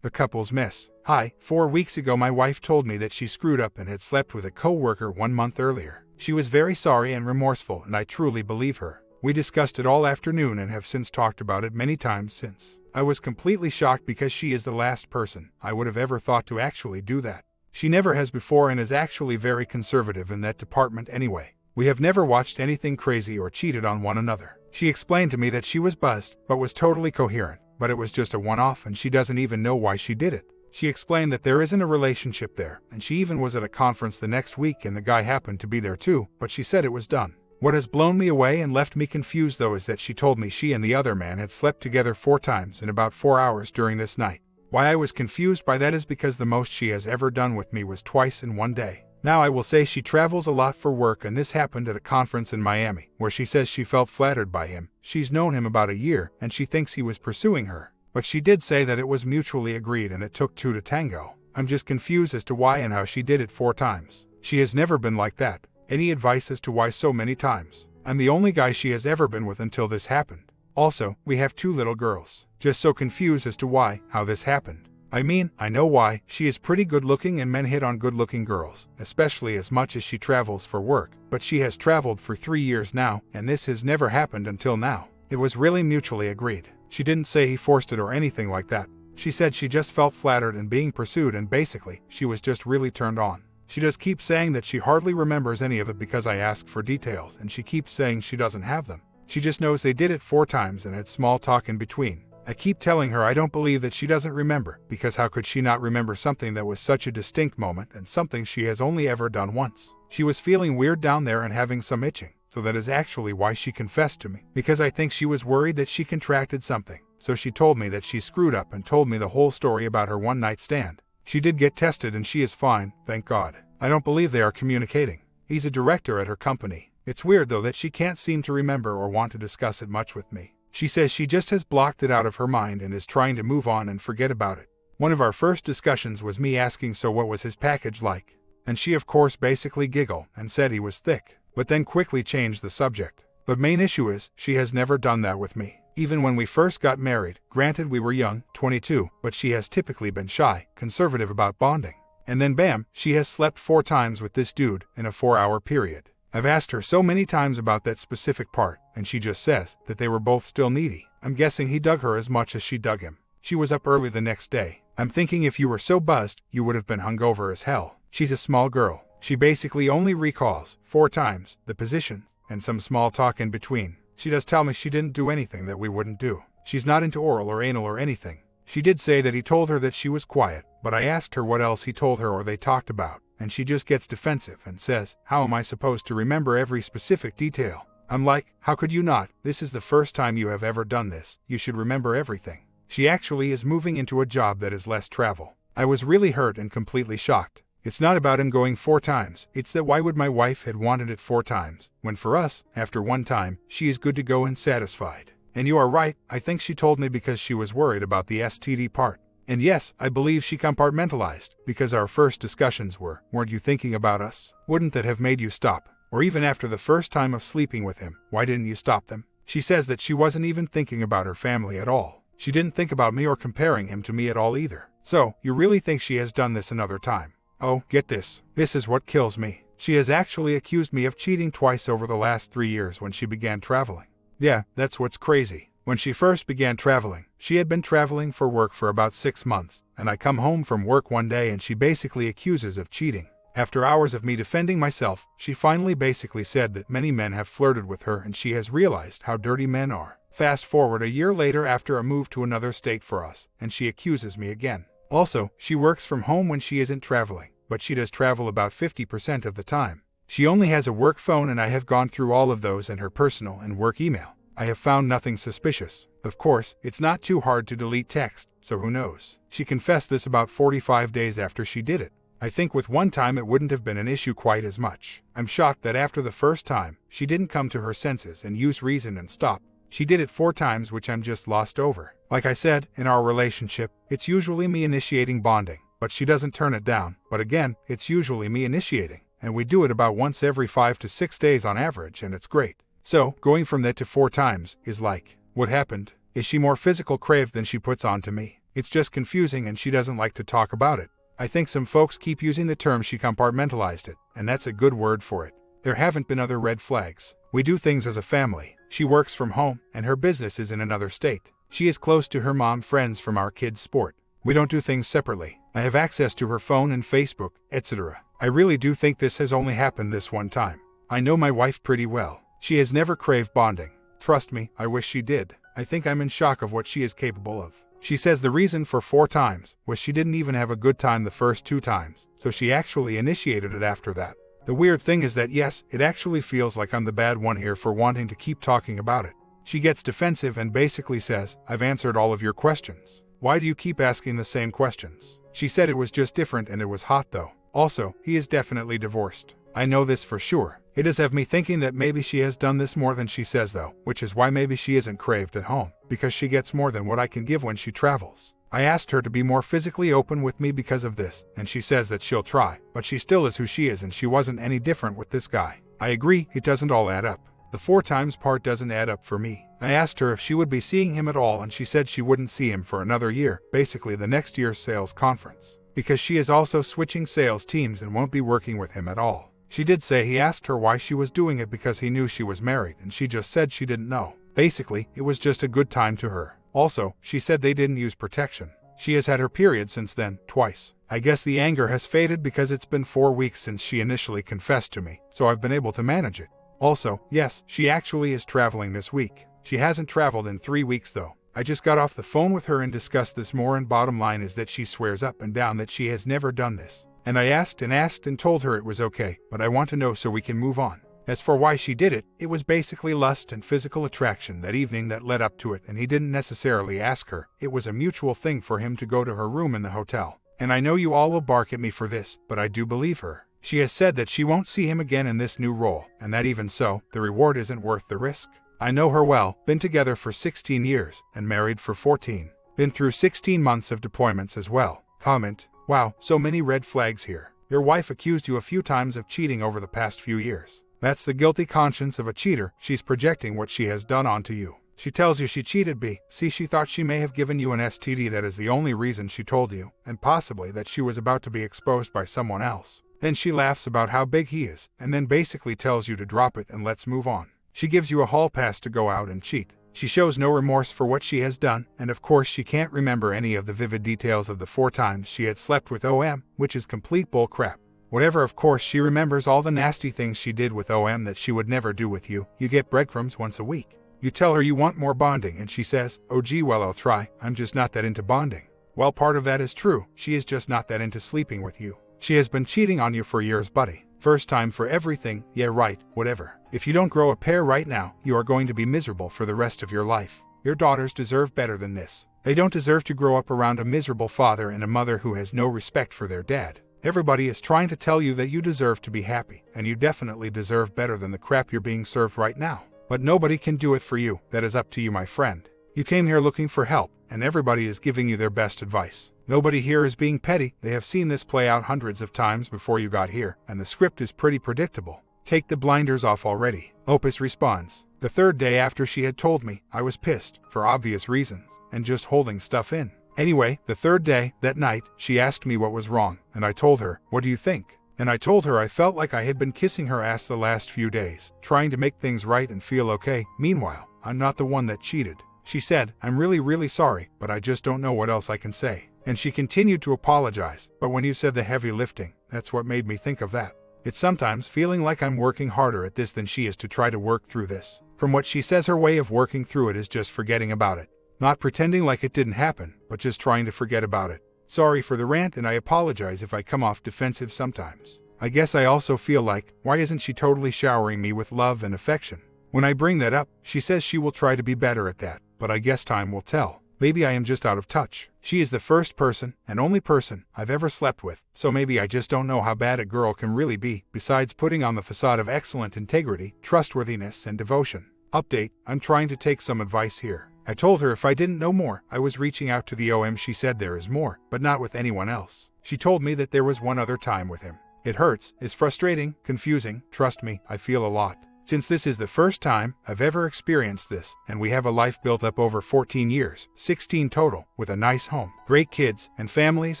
The couple's mess. Hi, 4 weeks ago my wife told me that she screwed up and had slept with a co-worker 1 month earlier. She was very sorry and remorseful, and I truly believe her. We discussed it all afternoon and have since talked about it many times since. I was completely shocked because she is the last person I would have ever thought to actually do that. She never has before and is actually very conservative in that department anyway. We have never watched anything crazy or cheated on one another. She explained to me that she was buzzed, but was totally coherent, but it was just a one-off and she doesn't even know why she did it. She explained that there isn't a relationship there, and she even was at a conference the next week and the guy happened to be there too, but she said it was done. What has blown me away and left me confused though is that she told me she and the other man had slept together 4 times in about 4 hours during this night. Why I was confused by that is because the most she has ever done with me was twice in 1 day. Now I will say she travels a lot for work, and this happened at a conference in Miami, where she says she felt flattered by him. She's known him about a year, and she thinks he was pursuing her. But she did say that it was mutually agreed and it took 2 to tango. I'm just confused as to why and how she did it 4 times. She has never been like that. Any advice as to why so many times? I'm the only guy she has ever been with until this happened. Also, we have 2 little girls. Just so confused as to why, how this happened. I mean, I know why. She is pretty good looking and men hit on good looking girls, especially as much as she travels for work. But she has traveled for 3 years now, and this has never happened until now. It was really mutually agreed. She didn't say he forced it or anything like that. She said she just felt flattered and being pursued, and basically, she was just really turned on. She does keep saying that she hardly remembers any of it because I asked for details, and she keeps saying she doesn't have them. She just knows they did it 4 times and had small talk in between. I keep telling her I don't believe that she doesn't remember, because how could she not remember something that was such a distinct moment and something she has only ever done once? She was feeling weird down there and having some itching, so that is actually why she confessed to me, because I think she was worried that she contracted something. So she told me that she screwed up and told me the whole story about her one-night stand. She did get tested and she is fine, thank God. I don't believe they are communicating. He's a director at her company. It's weird though that she can't seem to remember or want to discuss it much with me. She says she just has blocked it out of her mind and is trying to move on and forget about it. One of our first discussions was me asking so what was his package like, and she of course basically giggled and said he was thick, but then quickly changed the subject. The main issue is, she has never done that with me. Even when we first got married, granted we were young, 22, but she has typically been shy, conservative about bonding. And then bam, she has slept 4 times with this dude in a 4-hour period. I've asked her so many times about that specific part, and she just says that they were both still needy. I'm guessing he dug her as much as she dug him. She was up early the next day. I'm thinking if you were so buzzed, you would have been hungover as hell. She's a small girl. She basically only recalls 4 times the position and some small talk in between. She does tell me she didn't do anything that we wouldn't do. She's not into oral or anal or anything. She did say that he told her that she was quiet, but I asked her what else he told her or they talked about, and she just gets defensive and says, how am I supposed to remember every specific detail? I'm like, how could you not? This is the first time you have ever done this. You should remember everything. She actually is moving into a job that is less travel. I was really hurt and completely shocked. It's not about him going 4 times, it's that why would my wife had wanted it 4 times, when for us, after 1 time, she is good to go and satisfied. And you are right, I think she told me because she was worried about the STD part. And yes, I believe she compartmentalized, because our first discussions were, weren't you thinking about us? Wouldn't that have made you stop? Or even after the first time of sleeping with him, why didn't you stop them? She says that she wasn't even thinking about her family at all. She didn't think about me or comparing him to me at all either. So, you really think she has done this another time? Oh, get this. This is what kills me. She has actually accused me of cheating twice over the last 3 years when she began traveling. Yeah, that's what's crazy. When she first began traveling, she had been traveling for work for about 6 months, and I come home from work one day and she basically accuses of cheating. After hours of me defending myself, she finally basically said that many men have flirted with her and she has realized how dirty men are. Fast forward a year later after a move to another state for us, and she accuses me again. Also, she works from home when she isn't traveling, but she does travel about 50% of the time. She only has a work phone and I have gone through all of those and her personal and work email. I have found nothing suspicious. Of course, it's not too hard to delete text, so who knows? She confessed this about 45 days after she did it. I think with 1 time it wouldn't have been an issue quite as much. I'm shocked that after the first time, she didn't come to her senses and use reason and stop. She did it 4 times, which I'm just lost over. Like I said, in our relationship, it's usually me initiating bonding, but she doesn't turn it down. But again, it's usually me initiating, and we do it about once every 5 to 6 days on average, and it's great. So, going from that to 4 times is like, what happened? Is she more physical craved than she puts on to me? It's just confusing and she doesn't like to talk about it. I think some folks keep using the term she compartmentalized it, and that's a good word for it. There haven't been other red flags. We do things as a family. She works from home, and her business is in another state. She is close to her mom friends from our kids' sport. We don't do things separately. I have access to her phone and Facebook, etc. I really do think this has only happened this one time. I know my wife pretty well. She has never craved bonding. Trust me, I wish she did. I think I'm in shock of what she is capable of. She says the reason for 4 times was she didn't even have a good time the first 2 times, so she actually initiated it after that. The weird thing is that yes, it actually feels like I'm the bad one here for wanting to keep talking about it. She gets defensive and basically says, I've answered all of your questions. Why do you keep asking the same questions? She said it was just different and it was hot though. Also, he is definitely divorced. I know this for sure. It does have me thinking that maybe she has done this more than she says though, which is why maybe she isn't craved at home, because she gets more than what I can give when she travels. I asked her to be more physically open with me because of this, and she says that she'll try, but she still is who she is and she wasn't any different with this guy. I agree, it doesn't all add up. The 4 times part doesn't add up for me. I asked her if she would be seeing him at all and she said she wouldn't see him for another year, basically the next year's sales conference, because she is also switching sales teams and won't be working with him at all. She did say he asked her why she was doing it because he knew she was married and she just said she didn't know. Basically, it was just a good time to her. Also, she said they didn't use protection. She has had her period since then, twice. I guess the anger has faded because it's been 4 weeks since she initially confessed to me, so I've been able to manage it. Also, yes, she actually is traveling this week. She hasn't traveled in 3 weeks though. I just got off the phone with her and discussed this more, and bottom line is that she swears up and down that she has never done this. And I asked and told her it was okay, but I want to know so we can move on. As for why she did it, it was basically lust and physical attraction that evening that led up to it, and he didn't necessarily ask her. It was a mutual thing for him to go to her room in the hotel. And I know you all will bark at me for this, but I do believe her. She has said that she won't see him again in this new role, and that even so, the reward isn't worth the risk. I know her well, been together for 16 years, and married for 14. Been through 16 months of deployments as well. Comment, wow, so many red flags here. Your wife accused you a few times of cheating over the past few years. That's the guilty conscience of a cheater. She's projecting what she has done onto you. She tells you she cheated B. See, she thought she may have given you an STD. That is the only reason she told you, and possibly that she was about to be exposed by someone else. Then she laughs about how big he is, and then basically tells you to drop it and let's move on. She gives you a hall pass to go out and cheat. She shows no remorse for what she has done, and of course she can't remember any of the vivid details of the 4 times she had slept with OM, which is complete bull crap. Whatever, of course she remembers all the nasty things she did with OM that she would never do with you. You get breadcrumbs once a week. You tell her you want more bonding and she says, oh gee, well I'll try, I'm just not that into bonding. Well, part of that is true, she is just not that into sleeping with you. She has been cheating on you for years, buddy. First time for everything, yeah right, whatever. If you don't grow a pair right now, you are going to be miserable for the rest of your life. Your daughters deserve better than this. They don't deserve to grow up around a miserable father and a mother who has no respect for their dad. Everybody is trying to tell you that you deserve to be happy, and you definitely deserve better than the crap you're being served right now. But nobody can do it for you. That is up to you, my friend. You came here looking for help, and everybody is giving you their best advice. Nobody here is being petty. They have seen this play out hundreds of times before you got here, and the script is pretty predictable. Take the blinders off already. Opus responds. The 3rd day after she had told me, I was pissed, for obvious reasons, and just holding stuff in. Anyway, the 3rd day, that night, she asked me what was wrong, and I told her, what do you think? And I told her I felt like I had been kissing her ass the last few days, trying to make things right and feel okay. Meanwhile, I'm not the one that cheated. She said, I'm really sorry, but I just don't know what else I can say. And she continued to apologize, but when you said the heavy lifting, that's what made me think of that. It's sometimes feeling like I'm working harder at this than she is to try to work through this. From what she says, her way of working through it is just forgetting about it. Not pretending like it didn't happen, but just trying to forget about it. Sorry for the rant, and I apologize if I come off defensive sometimes. I guess I also feel like, why isn't she totally showering me with love and affection? When I bring that up, she says she will try to be better at that, but I guess time will tell. Maybe I am just out of touch. She is the first person, and only person, I've ever slept with, so maybe I just don't know how bad a girl can really be, besides putting on the facade of excellent integrity, trustworthiness, and devotion. Update, I'm trying to take some advice here. I told her if I didn't know more, I was reaching out to the OM. She said there is more, but not with anyone else. She told me that there was one other time with him. It hurts, is frustrating, confusing, trust me, I feel a lot. Since this is the first time I've ever experienced this, and we have a life built up over 14 years, 16 total, with a nice home, great kids, and families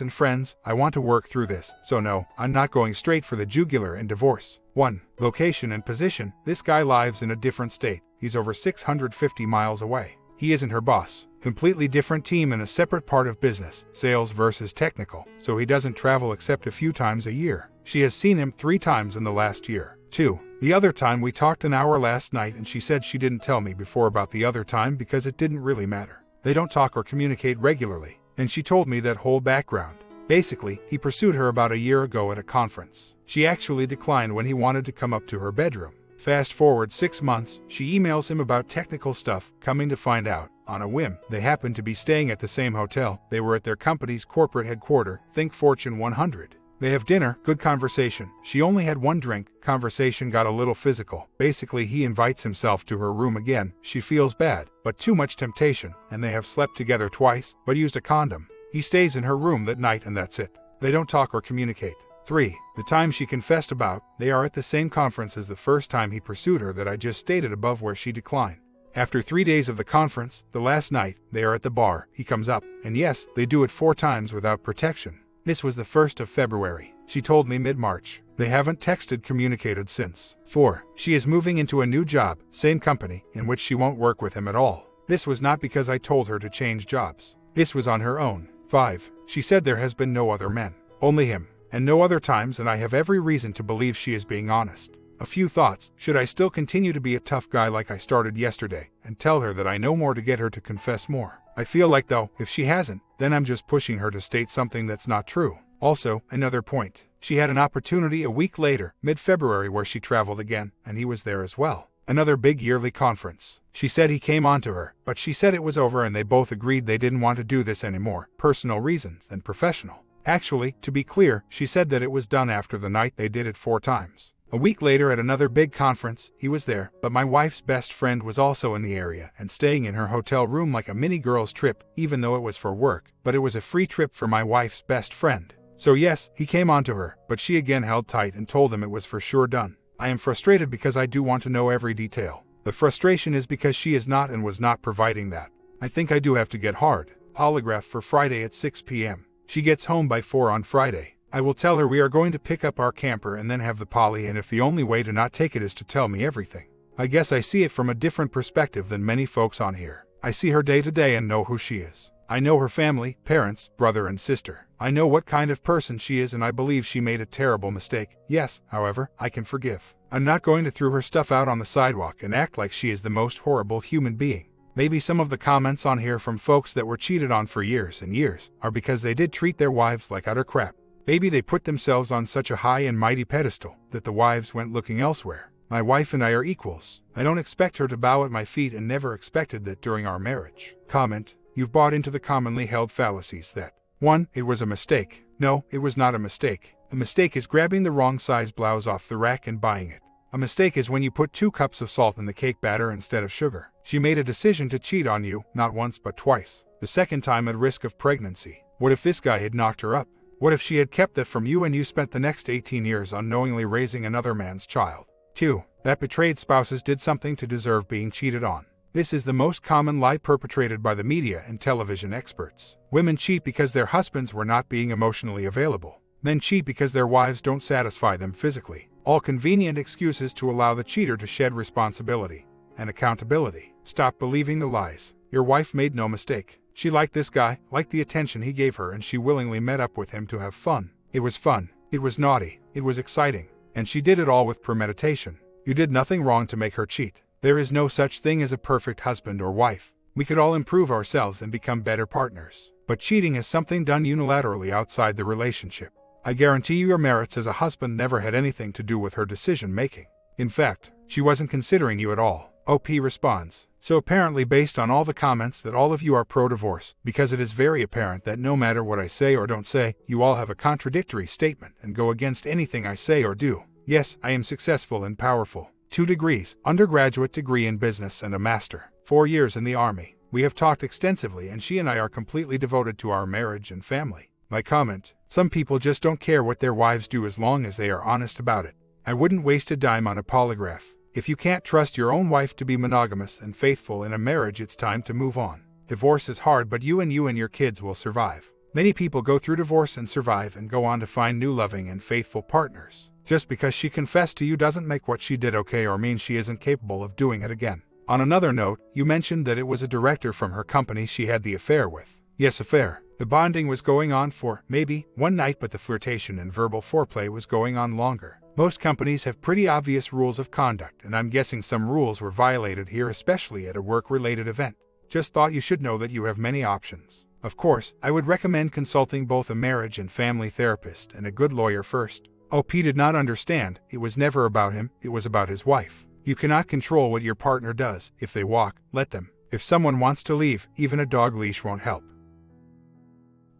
and friends, I want to work through this. So no, I'm not going straight for the jugular and divorce. 1. Location and position. This guy lives in a different state. He's over 650 miles away. He isn't her boss. Completely different team and a separate part of business, sales versus technical, so he doesn't travel except a few times a year. She has seen him 3 times in the last year. 2. The other time we talked an hour last night and she said she didn't tell me before about the other time because it didn't really matter. They don't talk or communicate regularly, and she told me that whole background. Basically, he pursued her about a year ago at a conference. She actually declined when he wanted to come up to her bedroom. Fast forward 6 months, she emails him about technical stuff, coming to find out, on a whim, they happened to be staying at the same hotel. They were at their company's corporate headquarters, think Fortune 100. They have dinner, good conversation. She only had 1 drink, conversation got a little physical. Basically he invites himself to her room again. She feels bad, but too much temptation, and they have slept together twice, but used a condom. He stays in her room that night and that's it. They don't talk or communicate. 3. The time she confessed about, they are at the same conference as the first time he pursued her that I just stated above where she declined. After 3 days of the conference, the last night, they are at the bar, he comes up, and yes, they do it 4 times without protection. This was the 1st of February. She told me mid-March. They haven't texted, communicated since. 4. She is moving into a new job, same company, in which she won't work with him at all. This was not because I told her to change jobs. This was on her own. 5. She said there has been no other men, only him, and no other times, and I have every reason to believe she is being honest. A few thoughts. Should I still continue to be a tough guy like I started yesterday, and tell her that I know more to get her to confess more? I feel like though, if she hasn't, then I'm just pushing her to state something that's not true. Also, another point. She had an opportunity a week later, mid-February, where she traveled again, and he was there as well. Another big yearly conference. She said he came on to her, but she said it was over and they both agreed they didn't want to do this anymore. Personal reasons and professional. Actually, to be clear, she said that it was done after the night they did it 4 times. A week later at another big conference, he was there, but my wife's best friend was also in the area and staying in her hotel room like a mini girls trip, even though it was for work, but it was a free trip for my wife's best friend. So yes, he came on to her, but she again held tight and told him it was for sure done. I am frustrated because I do want to know every detail. The frustration is because she is not and was not providing that. I think I do have to get hard. Polygraph for Friday at 6 p.m. She gets home by 4 on Friday. I will tell her we are going to pick up our camper and then have the poly, and if the only way to not take it is to tell me everything. I guess I see it from a different perspective than many folks on here. I see her day to day and know who she is. I know her family, parents, brother and sister. I know what kind of person she is and I believe she made a terrible mistake. Yes, however, I can forgive. I'm not going to throw her stuff out on the sidewalk and act like she is the most horrible human being. Maybe some of the comments on here from folks that were cheated on for years and years are because they did treat their wives like utter crap. Maybe they put themselves on such a high and mighty pedestal that the wives went looking elsewhere. My wife and I are equals. I don't expect her to bow at my feet and never expected that during our marriage. Comment: you've bought into the commonly held fallacies that 1. It was a mistake. No, it was not a mistake. A mistake is grabbing the wrong size blouse off the rack and buying it. A mistake is when you put 2 cups of salt in the cake batter instead of sugar. She made a decision to cheat on you, not once but twice. The second time at risk of pregnancy. What if this guy had knocked her up? What if she had kept that from you and you spent the next 18 years unknowingly raising another man's child? 2. That betrayed spouses did something to deserve being cheated on. This is the most common lie perpetrated by the media and television experts. Women cheat because their husbands were not being emotionally available. Men cheat because their wives don't satisfy them physically. All convenient excuses to allow the cheater to shed responsibility and accountability. Stop believing the lies. Your wife made no mistake. She liked this guy, liked the attention he gave her, and she willingly met up with him to have fun. It was fun. It was naughty. It was exciting. And she did it all with premeditation. You did nothing wrong to make her cheat. There is no such thing as a perfect husband or wife. We could all improve ourselves and become better partners. But cheating is something done unilaterally outside the relationship. I guarantee you your merits as a husband never had anything to do with her decision-making. In fact, she wasn't considering you at all. OP responds: so apparently based on all the comments that all of you are pro-divorce, because it is very apparent that no matter what I say or don't say, you all have a contradictory statement and go against anything I say or do. Yes, I am successful and powerful. 2 degrees, undergraduate degree in business and a master. 4 years in the army. We have talked extensively and she and I are completely devoted to our marriage and family. My comment: some people just don't care what their wives do as long as they are honest about it. I wouldn't waste a dime on a polygraph. If you can't trust your own wife to be monogamous and faithful in a marriage, it's time to move on. Divorce is hard, but you and your kids will survive. Many people go through divorce and survive and go on to find new loving and faithful partners. Just because she confessed to you doesn't make what she did okay or mean she isn't capable of doing it again. On another note, you mentioned that it was a director from her company she had the affair with. Yes, affair. The bonding was going on for, maybe, one night, but the flirtation and verbal foreplay was going on longer. Most companies have pretty obvious rules of conduct, and I'm guessing some rules were violated here, especially at a work-related event. Just thought you should know that you have many options. Of course, I would recommend consulting both a marriage and family therapist and a good lawyer first. OP did not understand. It was never about him, it was about his wife. You cannot control what your partner does. If they walk, let them. If someone wants to leave, even a dog leash won't help.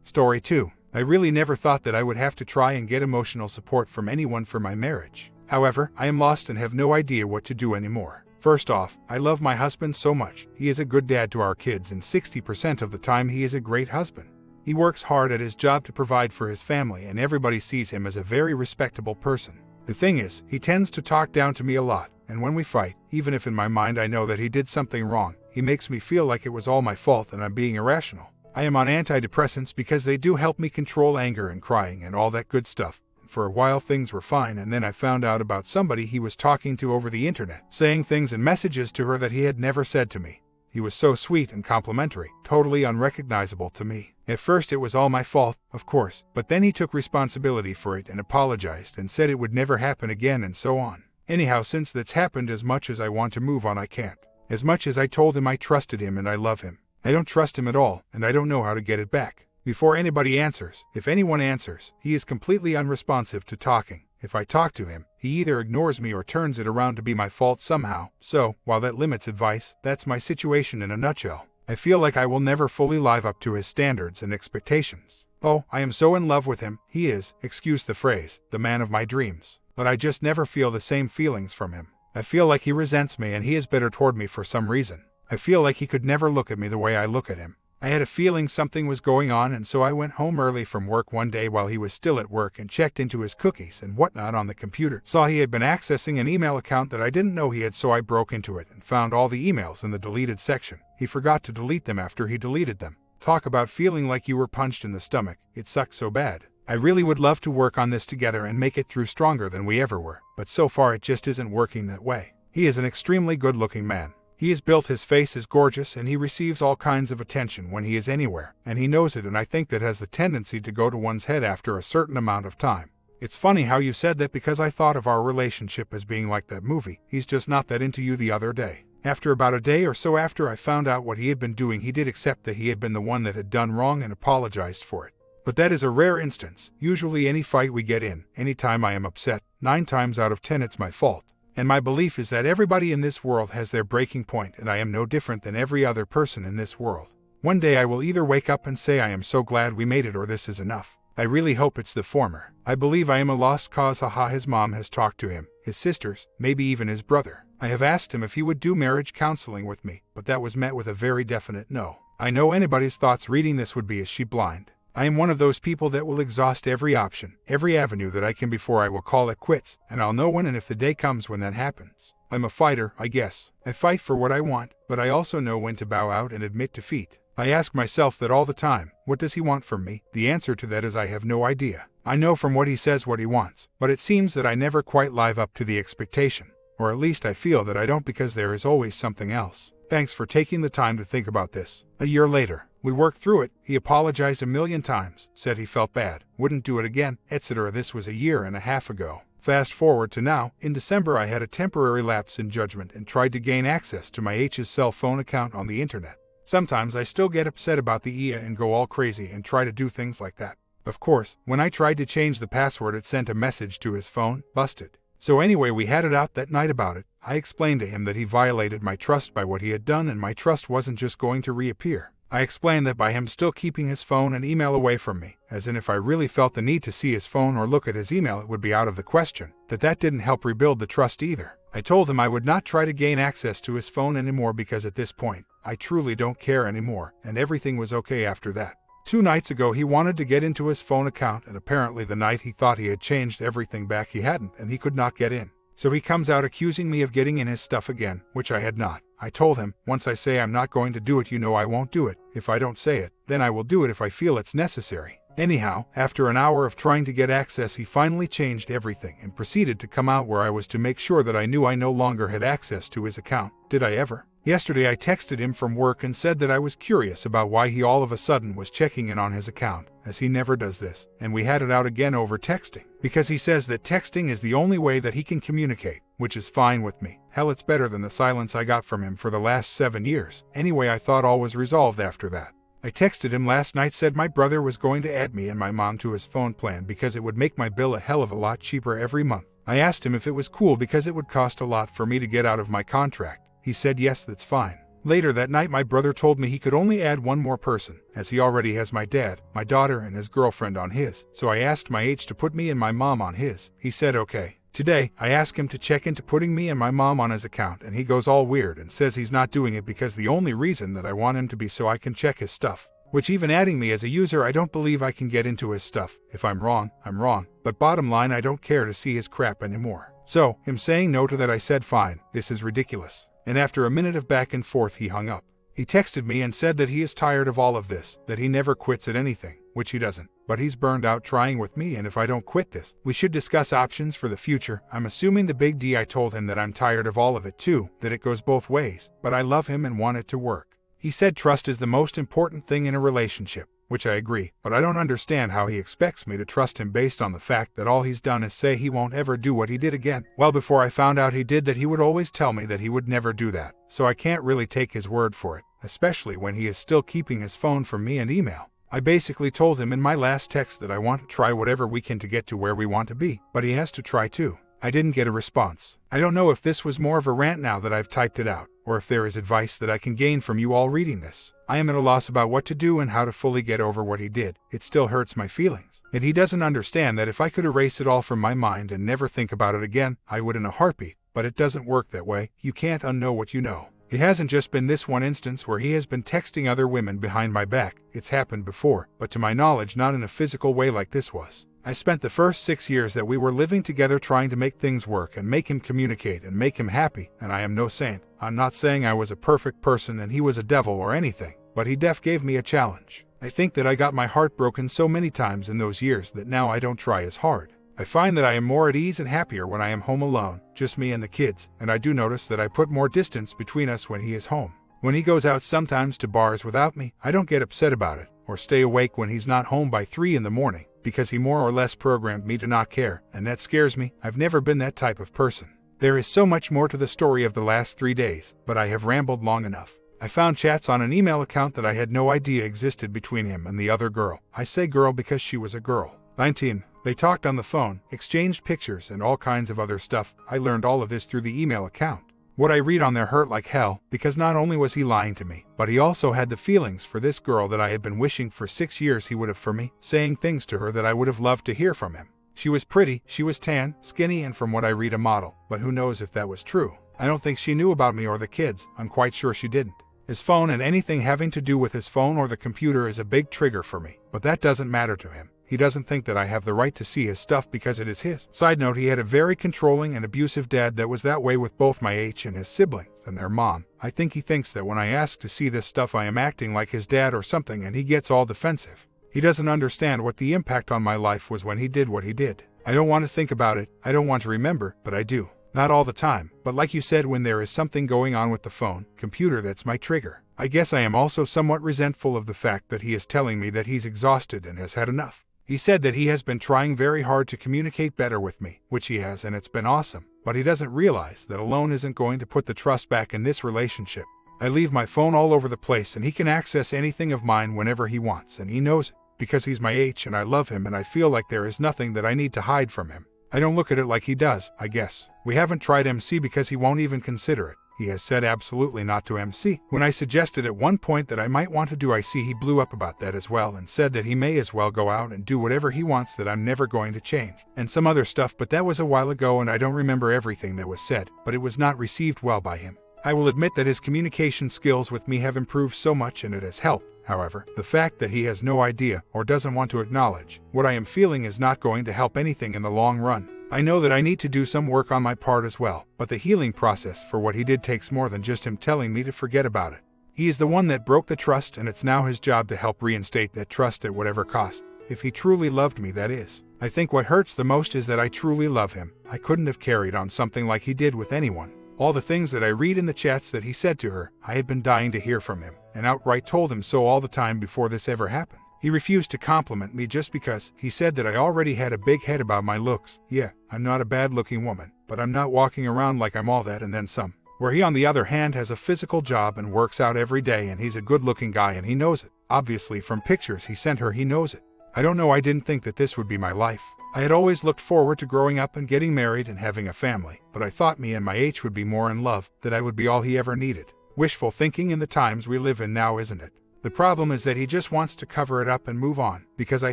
Story 2. I really never thought that I would have to try and get emotional support from anyone for my marriage. However, I am lost and have no idea what to do anymore. First off, I love my husband so much. He is a good dad to our kids, and 60% of the time he is a great husband. He works hard at his job to provide for his family, and everybody sees him as a very respectable person. The thing is, he tends to talk down to me a lot, and when we fight, even if in my mind I know that he did something wrong, he makes me feel like it was all my fault and I'm being irrational. I am on antidepressants because they do help me control anger and crying and all that good stuff. For a while things were fine, and then I found out about somebody he was talking to over the internet, saying things and messages to her that he had never said to me. He was so sweet and complimentary, totally unrecognizable to me. At first it was all my fault, of course, but then he took responsibility for it and apologized and said it would never happen again and so on. Anyhow, since that's happened, as much as I want to move on, I can't. As much as I told him I trusted him and I love him, I don't trust him at all, and I don't know how to get it back. Before anybody answers, if anyone answers, he is completely unresponsive to talking. If I talk to him, he either ignores me or turns it around to be my fault somehow. So, while that limits advice, that's my situation in a nutshell. I feel like I will never fully live up to his standards and expectations. Oh, I am so in love with him. He is, excuse the phrase, the man of my dreams. But I just never feel the same feelings from him. I feel like he resents me and he is bitter toward me for some reason. I feel like he could never look at me the way I look at him. I had a feeling something was going on, and so I went home early from work one day while he was still at work and checked into his cookies and whatnot on the computer. Saw he had been accessing an email account that I didn't know he had, so I broke into it and found all the emails in the deleted section. He forgot to delete them after he deleted them. Talk about feeling like you were punched in the stomach. It sucked so bad. I really would love to work on this together and make it through stronger than we ever were, but so far it just isn't working that way. He is an extremely good-looking man. He has built his face is gorgeous, and he receives all kinds of attention when he is anywhere, and he knows it, and I think that has the tendency to go to one's head after a certain amount of time. It's funny how you said that, because I thought of our relationship as being like that movie, He's Just Not That Into You, the other day. After about a day or so after I found out what he had been doing, he did accept that he had been the one that had done wrong and apologized for it. But that is a rare instance. Usually any fight we get in, any time I am upset, 9 times out of 10 it's my fault. And my belief is that everybody in this world has their breaking point, and I am no different than every other person in this world. One day I will either wake up and say I am so glad we made it, or this is enough. I really hope it's the former. I believe I am a lost cause. Haha. His mom has talked to him, his sisters, maybe even his brother. I have asked him if he would do marriage counseling with me, but that was met with a very definite no. I know anybody's thoughts reading this would be, is she blind? I am one of those people that will exhaust every option, every avenue that I can before I will call it quits, and I'll know when and if the day comes when that happens. I'm a fighter, I guess. I fight for what I want, but I also know when to bow out and admit defeat. I ask myself that all the time. What does he want from me? The answer to that is I have no idea. I know from what he says what he wants, but it seems that I never quite live up to the expectation. Or at least I feel that I don't, because there is always something else. Thanks for taking the time to think about this. A year later, we worked through it. He apologized a million times, said he felt bad, wouldn't do it again, etc. This was a year and a half ago. Fast forward to now. In December I had a temporary lapse in judgment and tried to gain access to my H's cell phone account on the internet. Sometimes I still get upset about the IA and go all crazy and try to do things like that. Of course, when I tried to change the password, it sent a message to his phone, busted. So anyway, we had it out that night about it. I explained to him that he violated my trust by what he had done, and my trust wasn't just going to reappear. I explained that by him still keeping his phone and email away from me, as in if I really felt the need to see his phone or look at his email it would be out of the question, that didn't help rebuild the trust either. I told him I would not try to gain access to his phone anymore, because at this point, I truly don't care anymore, and everything was okay after that. 2 nights ago he wanted to get into his phone account, and apparently the night he thought he had changed everything back he hadn't, and he could not get in. So he comes out accusing me of getting in his stuff again, which I had not. I told him, once I say I'm not going to do it, you know I won't do it. If I don't say it, then I will do it if I feel it's necessary. Anyhow, after an hour of trying to get access, he finally changed everything and proceeded to come out where I was to make sure that I knew I no longer had access to his account. Did I ever? Yesterday I texted him from work and said that I was curious about why he all of a sudden was checking in on his account, as he never does this, and we had it out again over texting, because he says that texting is the only way that he can communicate, which is fine with me. Hell, it's better than the silence I got from him for the last 7 years. Anyway, I thought all was resolved after that. I texted him last night, said my brother was going to add me and my mom to his phone plan because it would make my bill a hell of a lot cheaper every month. I asked him if it was cool because it would cost a lot for me to get out of my contract. He said yes, that's fine. Later that night my brother told me he could only add one more person, as he already has my dad, my daughter, and his girlfriend on his. So I asked my H to put me and my mom on his. He said okay. Today, I asked him to check into putting me and my mom on his account, and he goes all weird and says he's not doing it because the only reason that I want him to be so I can check his stuff. Which, even adding me as a user, I don't believe I can get into his stuff. If I'm wrong, I'm wrong. But bottom line, I don't care to see his crap anymore. So, him saying no to that, I said fine, this is ridiculous. And after a minute of back and forth, he hung up. He texted me and said that he is tired of all of this, that he never quits at anything, which he doesn't. But he's burned out trying with me, and if I don't quit this, we should discuss options for the future. I'm assuming the big D. I told him that I'm tired of all of it too, that it goes both ways, but I love him and want it to work. He said trust is the most important thing in a relationship, which I agree, but I don't understand how he expects me to trust him based on the fact that all he's done is say he won't ever do what he did again. Well, before I found out he did that, he would always tell me that he would never do that, so I can't really take his word for it, especially when he is still keeping his phone from me and email. I basically told him in my last text that I want to try whatever we can to get to where we want to be, but he has to try too. I didn't get a response. I don't know if this was more of a rant now that I've typed it out, or if there is advice that I can gain from you all reading this. I am at a loss about what to do and how to fully get over what he did. It still hurts my feelings. And he doesn't understand that if I could erase it all from my mind and never think about it again, I would in a heartbeat. But it doesn't work that way. You can't unknow what you know. It hasn't just been this one instance where he has been texting other women behind my back. It's happened before, but to my knowledge not in a physical way like this was. I spent the first 6 years that we were living together trying to make things work and make him communicate and make him happy, and I am no saint. I'm not saying I was a perfect person and he was a devil or anything, but he gave me a challenge. I think that I got my heart broken so many times in those years that now I don't try as hard. I find that I am more at ease and happier when I am home alone, just me and the kids, and I do notice that I put more distance between us when he is home. When he goes out sometimes to bars without me, I don't get upset about it, or stay awake when he's not home by 3 in the morning, because he more or less programmed me to not care, and that scares me. I've never been that type of person. There is so much more to the story of the last 3 days, but I have rambled long enough. I found chats on an email account that I had no idea existed between him and the other girl. I say girl because she was a girl. 19. They talked on the phone, exchanged pictures, and all kinds of other stuff. I learned all of this through the email account. What I read on there hurt like hell, because not only was he lying to me, but he also had the feelings for this girl that I had been wishing for 6 years he would have for me, saying things to her that I would have loved to hear from him. She was pretty, she was tan, skinny, and from what I read a model, but who knows if that was true. I don't think she knew about me or the kids. I'm quite sure she didn't. His phone and anything having to do with his phone or the computer is a big trigger for me, but that doesn't matter to him. He doesn't think that I have the right to see his stuff because it is his. Side note, he had a very controlling and abusive dad that was that way with both my H and his siblings and their mom. I think he thinks that when I ask to see this stuff I am acting like his dad or something, and he gets all defensive. He doesn't understand what the impact on my life was when he did what he did. I don't want to think about it, I don't want to remember, but I do. Not all the time, but like you said, when there is something going on with the phone, computer, that's my trigger. I guess I am also somewhat resentful of the fact that he is telling me that he's exhausted and has had enough. He said that he has been trying very hard to communicate better with me, which he has, and it's been awesome, but he doesn't realize that alone isn't going to put the trust back in this relationship. I leave my phone all over the place and he can access anything of mine whenever he wants, and he knows it, because he's my H and I love him and I feel like there is nothing that I need to hide from him. I don't look at it like he does, I guess. We haven't tried MC because he won't even consider it. He has said absolutely not to MC. When I suggested at one point that I might want to do IC, he blew up about that as well and said that he may as well go out and do whatever he wants, that I'm never going to change. And some other stuff, but that was a while ago and I don't remember everything that was said, but it was not received well by him. I will admit that his communication skills with me have improved so much and it has helped, However, the fact that he has no idea or doesn't want to acknowledge what I am feeling is not going to help anything in the long run. I know that I need to do some work on my part as well, but the healing process for what he did takes more than just him telling me to forget about it. He is the one that broke the trust, and it's now his job to help reinstate that trust at whatever cost. If he truly loved me, that is. I think what hurts the most is that I truly love him. I couldn't have carried on something like he did with anyone. All the things that I read in the chats that he said to her, I had been dying to hear from him, and outright told him so all the time before this ever happened. He refused to compliment me just because he said that I already had a big head about my looks. Yeah, I'm not a bad-looking woman, but I'm not walking around like I'm all that and then some. Where he, on the other hand, has a physical job and works out every day, and he's a good-looking guy and he knows it. Obviously, from pictures he sent her, he knows it. I don't know, I didn't think that this would be my life. I had always looked forward to growing up and getting married and having a family, but I thought me and my H would be more in love, that I would be all he ever needed. Wishful thinking in the times we live in now, isn't it? The problem is that he just wants to cover it up and move on, because I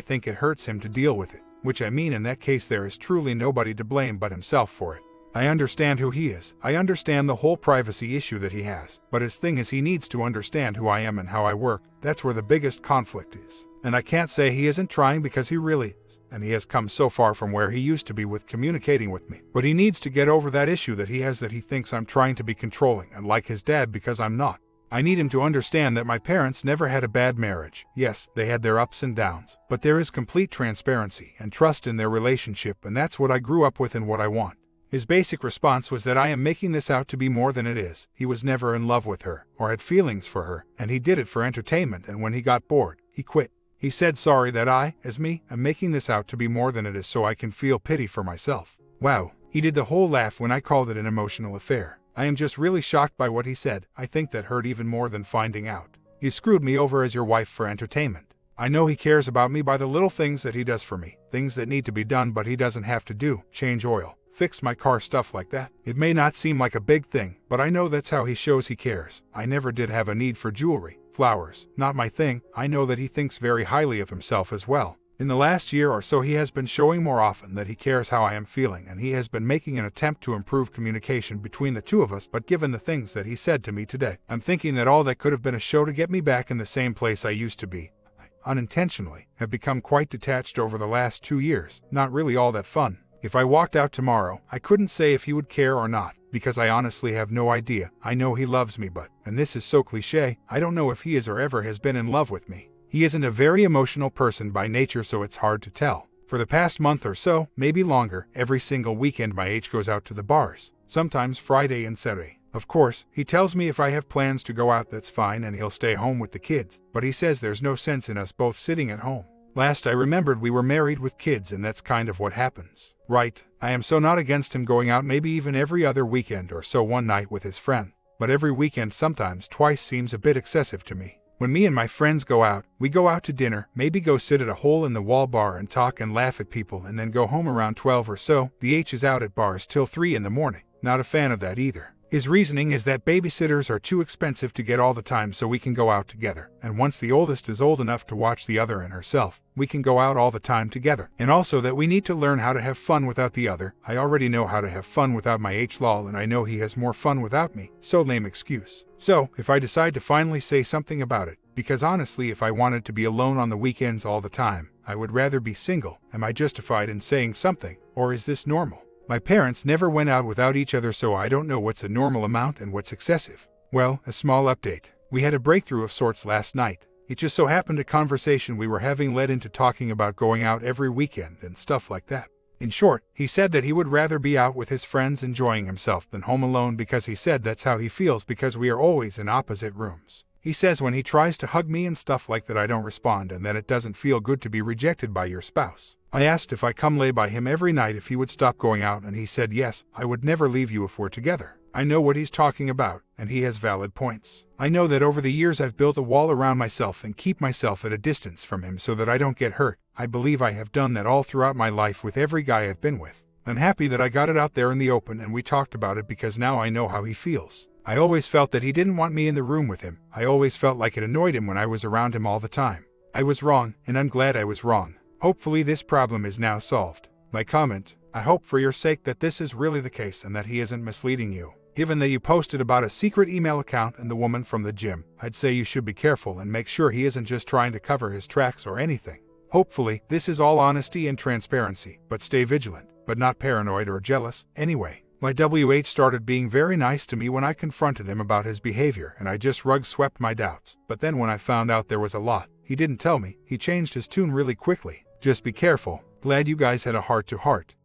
think it hurts him to deal with it, which I mean in that case there is truly nobody to blame but himself for it. I understand who he is. I understand the whole privacy issue that he has, but his thing is he needs to understand who I am and how I work. That's where the biggest conflict is. And I can't say he isn't trying, because he really is, and he has come so far from where he used to be with communicating with me. But he needs to get over that issue that he has, that he thinks I'm trying to be controlling and like his dad, because I'm not. I need him to understand that my parents never had a bad marriage. Yes, they had their ups and downs, but there is complete transparency and trust in their relationship, and that's what I grew up with and what I want. His basic response was that I am making this out to be more than it is. He was never in love with her, or had feelings for her, and he did it for entertainment, and when he got bored, he quit. He said sorry that I, as me, am making this out to be more than it is so I can feel pity for myself. Wow, he did the whole laugh when I called it an emotional affair. I am just really shocked by what he said. I think that hurt even more than finding out. You screwed me over as your wife for entertainment. I know he cares about me by the little things that he does for me, things that need to be done but he doesn't have to do, change oil, fix my car, stuff like that. It may not seem like a big thing, but I know that's how he shows he cares. I never did have a need for jewelry, flowers, not my thing. I know that he thinks very highly of himself as well. In the last year or so he has been showing more often that he cares how I am feeling, and he has been making an attempt to improve communication between the two of us, but given the things that he said to me today, I'm thinking that all that could have been a show to get me back in the same place I used to be. I, unintentionally, have become quite detached over the last 2 years, not really all that fun. If I walked out tomorrow, I couldn't say if he would care or not, because I honestly have no idea. I know he loves me, but, and this is so cliche, I don't know if he is or ever has been in love with me. He isn't a very emotional person by nature, so it's hard to tell. For the past month or so, maybe longer, every single weekend my H goes out to the bars, sometimes Friday and Saturday. Of course, he tells me if I have plans to go out that's fine and he'll stay home with the kids, but he says there's no sense in us both sitting at home. Last I remembered we were married with kids, and that's kind of what happens. Right, I am so not against him going out maybe even every other weekend or so, one night with his friend, but every weekend, sometimes twice, seems a bit excessive to me. When me and my friends go out, we go out to dinner, maybe go sit at a hole-in-the-wall bar and talk and laugh at people, and then go home around 12 or so. The H is out at bars till 3 in the morning. Not a fan of that either. His reasoning is that babysitters are too expensive to get all the time, so we can go out together. And once the oldest is old enough to watch the other and herself, we can go out all the time together. And also that we need to learn how to have fun without the other. I already know how to have fun without my H lol, and I know he has more fun without me. So lame excuse. So, if I decide to finally say something about it, because honestly if I wanted to be alone on the weekends all the time, I would rather be single. Am I justified in saying something, or is this normal? My parents never went out without each other, so I don't know what's a normal amount and what's excessive. Well, a small update. We had a breakthrough of sorts last night. It just so happened a conversation we were having led into talking about going out every weekend and stuff like that. In short, he said that he would rather be out with his friends enjoying himself than home alone, because he said that's how he feels because we are always in opposite rooms. He says when he tries to hug me and stuff like that I don't respond, and that it doesn't feel good to be rejected by your spouse. I asked if I come lay by him every night if he would stop going out, and he said yes, I would never leave you if we're together. I know what he's talking about, and he has valid points. I know that over the years I've built a wall around myself and keep myself at a distance from him so that I don't get hurt. I believe I have done that all throughout my life with every guy I've been with. I'm happy that I got it out there in the open and we talked about it, because now I know how he feels. I always felt that he didn't want me in the room with him. I always felt like it annoyed him when I was around him all the time. I was wrong, and I'm glad I was wrong. Hopefully this problem is now solved. My comment: I hope for your sake that this is really the case and that he isn't misleading you. Given that you posted about a secret email account and the woman from the gym, I'd say you should be careful and make sure he isn't just trying to cover his tracks or anything. Hopefully, this is all honesty and transparency, but stay vigilant, but not paranoid or jealous. Anyway, my WH started being very nice to me when I confronted him about his behavior, and I just rug-swept my doubts. But then when I found out there was a lot he didn't tell me, he changed his tune really quickly. Just be careful. Glad you guys had a heart-to-heart.